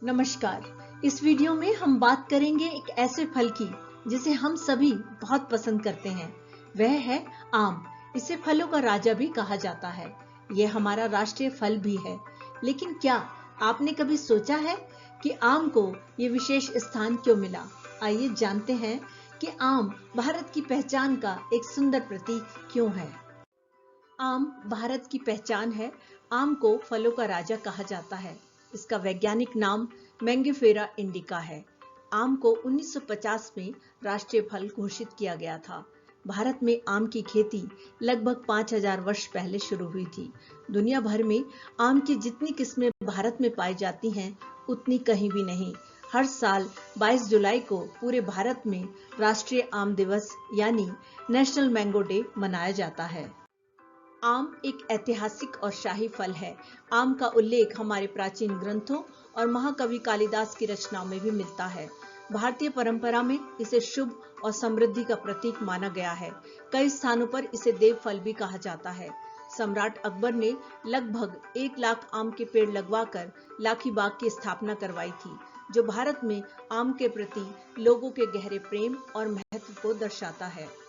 नमस्कार। इस वीडियो में हम बात करेंगे एक ऐसे फल की जिसे हम सभी बहुत पसंद करते हैं। वह है आम। इसे फलों का राजा भी कहा जाता है। यह हमारा राष्ट्रीय फल भी है। लेकिन क्या आपने कभी सोचा है कि आम को ये विशेष स्थान क्यों मिला? आइए जानते हैं कि आम भारत की पहचान का एक सुंदर प्रतीक क्यों है। आम भारत की पहचान है। आम को फलों का राजा कहा जाता है। इसका वैज्ञानिक नाम मैंगिफेरा इंडिका है। आम को 1950 में राष्ट्रीय फल घोषित किया गया था। भारत में आम की खेती लगभग 5000 वर्ष पहले शुरू हुई थी। दुनिया भर में आम की जितनी किस्में भारत में पाई जाती हैं, उतनी कहीं भी नहीं। हर साल 22 जुलाई को पूरे भारत में राष्ट्रीय आम दिवस यानी नेशनल मैंगो डे मनाया जाता है। आम एक ऐतिहासिक और शाही फल है। आम का उल्लेख हमारे प्राचीन ग्रंथों और महाकवि कालिदास की रचनाओं में भी मिलता है। भारतीय परंपरा में इसे शुभ और समृद्धि का प्रतीक माना गया है। कई स्थानों पर इसे देव फल भी कहा जाता है। सम्राट अकबर ने लगभग 1 लाख आम के पेड़ लगवाकर लाखी बाग की स्थापना करवाई थी, जो भारत में आम के प्रति लोगों के गहरे प्रेम और महत्व को दर्शाता है।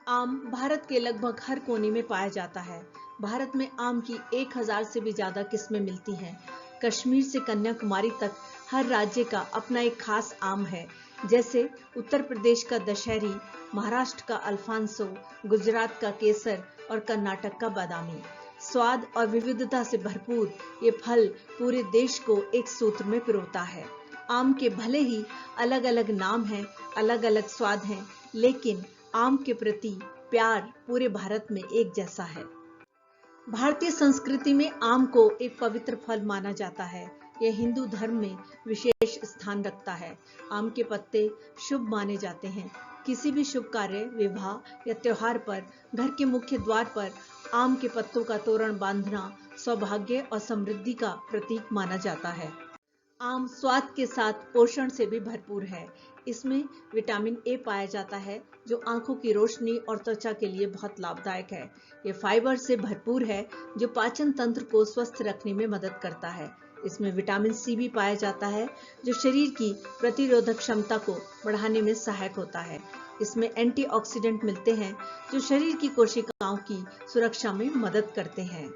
आम भारत के लगभग हर कोने में पाया जाता है। भारत में आम की 1000 से भी ज्यादा किस्में मिलती हैं। कश्मीर से कन्याकुमारी तक हर राज्य का अपना एक खास आम है। जैसे उत्तर प्रदेश का दशहरी, महाराष्ट्र का अल्फांसो, गुजरात का केसर और कर्नाटक का बादामी। स्वाद और विविधता से भरपूर ये फल पूरे देश को एक सूत्र में पिरोता है। आम के भले ही अलग अलग नाम हैं, अलग अलग स्वाद हैं, लेकिन आम के प्रति प्यार पूरे भारत में एक जैसा है। भारतीय संस्कृति में आम को एक पवित्र फल माना जाता है। यह हिंदू धर्म में विशेष स्थान रखता है। आम के पत्ते शुभ माने जाते हैं। किसी भी शुभ कार्य, विवाह या त्योहार पर घर के मुख्य द्वार पर आम के पत्तों का तोरण बांधना सौभाग्य और समृद्धि का प्रतीक माना जाता है। आम स्वाद के साथ पोषण से भी भरपूर है। इसमें विटामिन ए पाया जाता है, जो आंखों की रोशनी और त्वचा के लिए बहुत लाभदायक है। ये फाइबर से भरपूर है, जो पाचन तंत्र को स्वस्थ रखने में मदद करता है। इसमें विटामिन सी भी पाया जाता है, जो शरीर की प्रतिरोधक क्षमता को बढ़ाने में सहायक होता है। इसमें एंटीऑक्सीडेंट मिलते हैं, जो शरीर की कोशिकाओं की सुरक्षा में मदद करते हैं।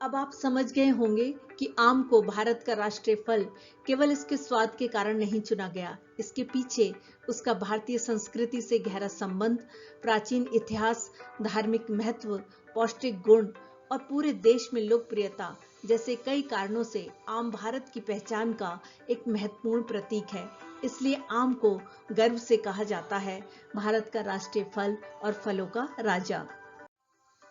अब आप समझ गए होंगे कि आम को भारत का राष्ट्रीय फल केवल इसके स्वाद के कारण नहीं चुना गया। इसके पीछे उसका भारतीय संस्कृति से गहरा संबंध, प्राचीन इतिहास, धार्मिक महत्व, पौष्टिक गुण और पूरे देश में लोकप्रियता जैसे कई कारणों से आम भारत की पहचान का एक महत्वपूर्ण प्रतीक है। इसलिए आम को गर्व से कहा जाता है भारत का राष्ट्रीय फल और फलों का राजा।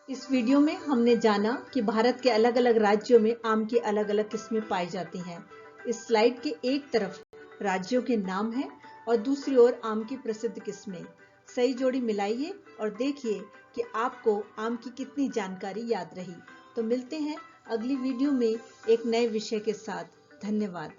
इस वीडियो में हमने जाना कि भारत के अलग अलग राज्यों में आम की अलग अलग किस्में पाई जाती हैं। इस स्लाइड के एक तरफ राज्यों के नाम हैं और दूसरी ओर आम की प्रसिद्ध किस्में। सही जोड़ी मिलाइए और देखिए कि आपको आम की कितनी जानकारी याद रही। तो मिलते हैं अगली वीडियो में एक नए विषय के साथ। धन्यवाद।